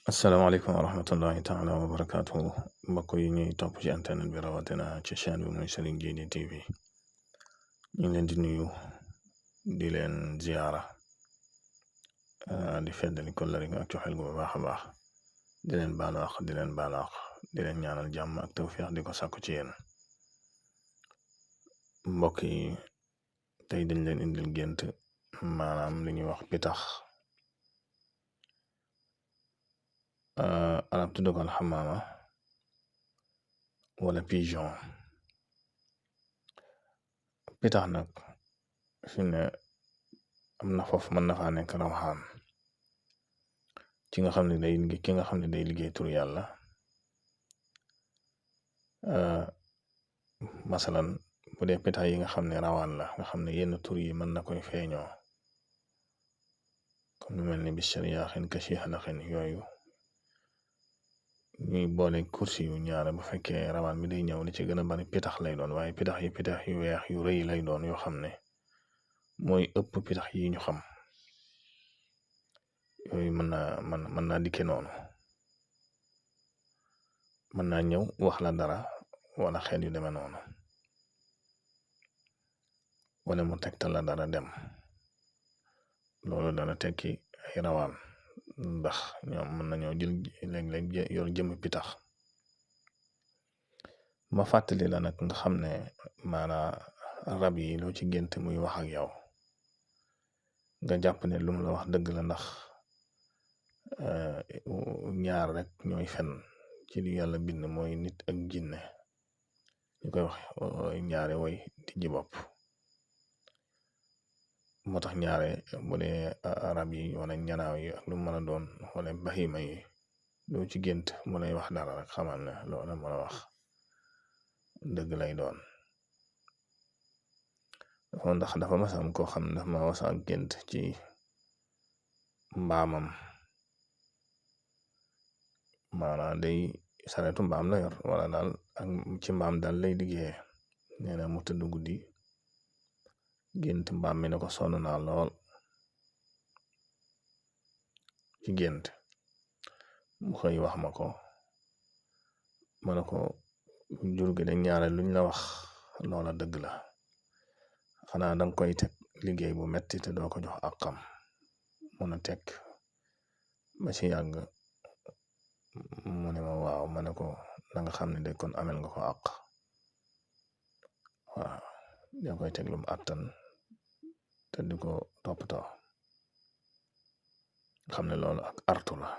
asalaamaaleykum wa rahmatullahi taala wa barakaatu mbokk yi ñuy topp ci internet bi rawatina ci chaîne bi muy Serigne Djily TV ñu ngi leen di nuyu di leen ziara di feddali kollëre ak coxel gu bu baax a baax di leen baalaax di leen ñaanal jàmm ak tawfiix di ko sàkku ci yéen mbokk yi tey dañ leen indil gént maanaam li ñuy wax pitax arab tudd ko alxamaama wala pigeon pitax nag fi ne am na foofu mën na faa nekk rawxaan ki nga xam ne day liggéey tur yàlla masalan bu dee pitax yi nga xam ne rawaan la nga xam ne yenn tur yi mën na koy feeñoo comme lu mel ni bishar yaaxin kashi xanaxin yooyu ñuy boole kursi yu ñaare bu fekkee rawaan bi day ñëw li ci gën a bari pitax lay doon waaye pitax yu weex yu rëy lay doon yoo xam ne mooy ëpp pitax yi ñu xam yooyu mën naa dikke noonu mën naa ñëw wax la dara wala xeet yu demee noonu wala mu tegtal la dara dem loolu dana tekki ay rawaan ndax ñoom mën nañoo jël léeg-léeg yor jëm pitax ma fàttali la nag nga xam ne maanaa rab yi loo ci gént muy wax ak yow nga jàpp ne lu mu la wax dëgg la ndax ñaar rek ñooy fen ci li yàlla bind mooy nit ak jinne ñu koy wax ñaare woy di ji bopp moo tax ñaare bu dee rab yi wala ñanaaw yi ak lu mën a doon wala baxima yi loo ci gént mu lay wax dara rek xamal ne loola mu la wax dëgg lay doon ndax dafa masam koo xam ne dafa ma wasa ak gént ci mbaamam maanaam day saretu mbaam la yor wala daal ak ci mbaam daal lay liggéeyee nee na mu tëdd guddi gént mbaam mi ne ko sonn naa lool ci gént mu xëy wax ma ne ko jur gi de ñaare luñ la wax loola dëgg la xanaa danga koy teg liggéey bu metti te doo ko jox àqam mun a teg ba ci yàgg mu ne ma waaw ma ne ko na nga xam ne de kon amel nga ko àq waaw danga koy teg lu mu àttan te di ko toppatoo xam ne loolu ak artu la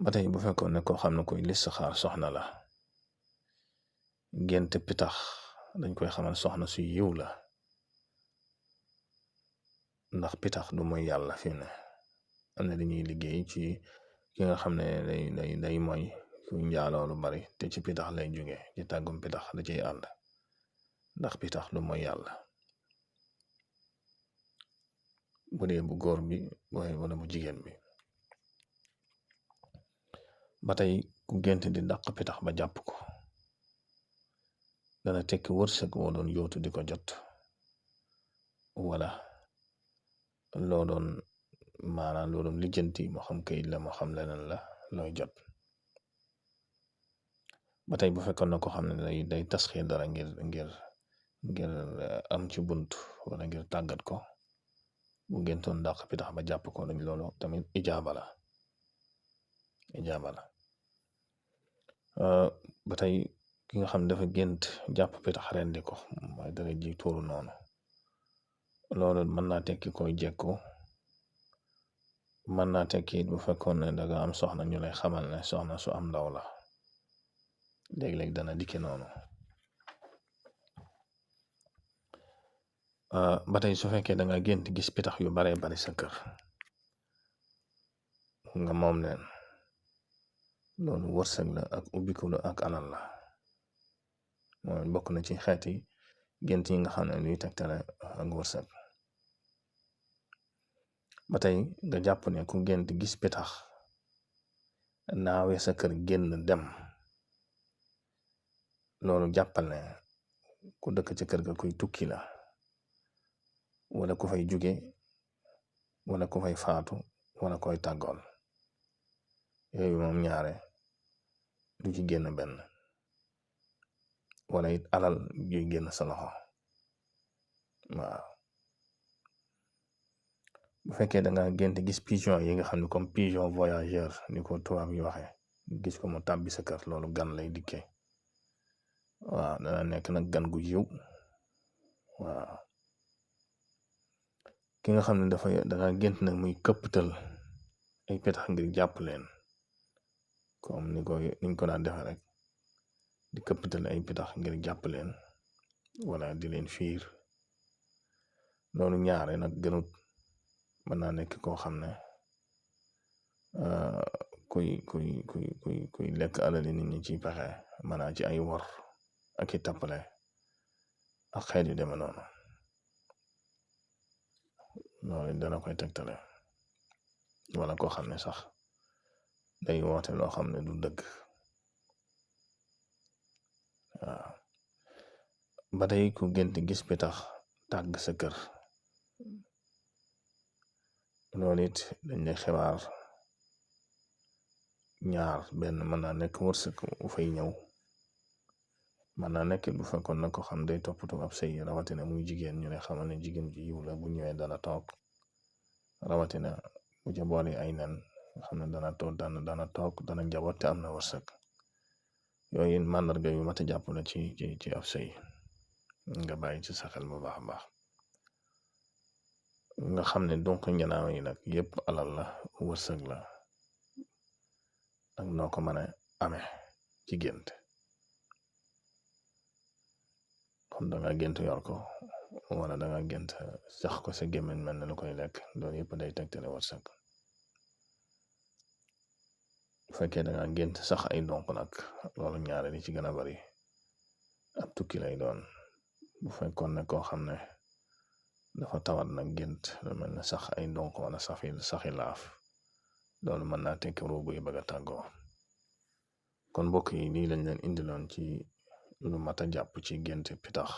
ba tey bu fekkoon ne koo xam ne koy listixaar soxna la gént pitax dañ koy xamal soxna su yiw la ndax pitax du mooy yàlla fi ne am na dañuy liggéey ci ki nga xam ne day mooy ku njaaloo lu bari te ci pitax lay jóge ci tàggum pitax da ciy ànd ndax pitax du mooy yàlla bu dee bu góor bi wala bu jigéen bi ba tey ku gént di dàq pitax ba jàpp ko dana tekki wërsëg woo doon yootu di ko jot wala loo doon lijjanti moo xam kayit la moo xam leneen la looy jot ba tey bu fekkoon na ko xam ne day tasxee dara ngir am ci bunt wala ngir tàggat ko bu géntoon dàq pitax ba jàpp ko dañ loolu tamit ijaaba la ba tey ki nga xam ne dafa gént jàpp pitax rendi ko mooy dara ji tuuru noonu loolu mën naa tekki koy jekku mën naa tekki bu fekkoon ne danga am soxna ñu lay xamal ne soxna su am ndaw la léeg-léeg dana dikke noonu ba tey su fekkee danga gént gis pitax yu baree bari sa kër nga moom leen loolu wërsëg la ak ubbiku la ak alal la mooy bokk na ci xeeti gént yi nga xam ne luy tegtale ak wërsëg ba tey nga jàpp ne ku gént gis pitax naawe sa kër génn dem loolu jàppal ne ku dëkk ci kër ga kuy tukki la wala ku fay jóge wala ku fay faatu wala koy tàggool yooyu moom ñaare du ci génn benn, wala it alal juy génn sa loxo. waaw bu fekkee da nga gént gis pigeon yi nga xam ne comme pigeon voyageur ni ko tubaab yi waxee, gis ko mu tàbbi sa kër, loolu gan lay dikkee. waaw dana nekk nag gan gu yiw. waaw ki nga xam ne da nga gént nag muy këpptal ay petax ngir jàpp leen, comme niñ ko daan defee rek, di këpptal ay petax ngir jàpp leen wala di leen fiir, loolu ñaare nag gënut. mën naa nekk koo xam ne kuy lekk alali nit ñi ci pexe, maanaam ci ay wor ak i tappale ak xeet yu deme noonu, loolu dana koy tegtale. wala koo xam ne sax day woote loo xam ne du dëgg. waaw ba tey ku gént gis pitax tàgg sa kër, loolu it dañ lay xibaar ñaar, benn mën naa nekk wërsëg u fay ñëw, mën naa nekk bu fekkoon na ko xam day toppatoo ab sëy, rawatina muy jigéen, ñu ne xamal ne jigéen ju yiw la, bu ñëwee dana toog, rawatina bu ca boole ay nen nga xam ne dana toog dana njaboot te am na wërsëg. yooyu màndarga yu mat a jàpp la ci ab sëy, nga bàyyi ci sa xel bu baax a baax. nga xam ne donc ñanaaw yi nag yépp alal la, wërsëg la, ak noo ko mën a amee ci gént. kon da nga gént yor ko, wala da nga gént sax ko sa gémmiñ mel ne lu koy lekk, loolu yëpp day tegtale wërsëg. bu fekkee da nga gént sax ay donk nag, loolu ñaare li ci gën a bari ab tukki lay doon. bu fekkoon ne koo xam ne dafa tawat nag gént lu mel ne sax ay donk wala saxi laaf, loolu mën naa tekki ruubu yi bëgg a tàggoo. kon mbokk yi lii lañ leen indiloon ci lu mat a jàpp ci gént pitax,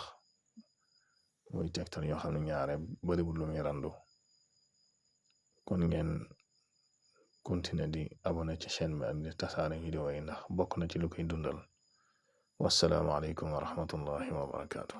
muy tegtal yoo xam ne ñaare bariwul lu muy randu. kon ngeen continuer di abonné ci chaîne bi ak di tasaare vidéo yi, ndax bokk na ci lu koy dundal. wassalaamu aleykum wa rahmatullahi wa barakaatu.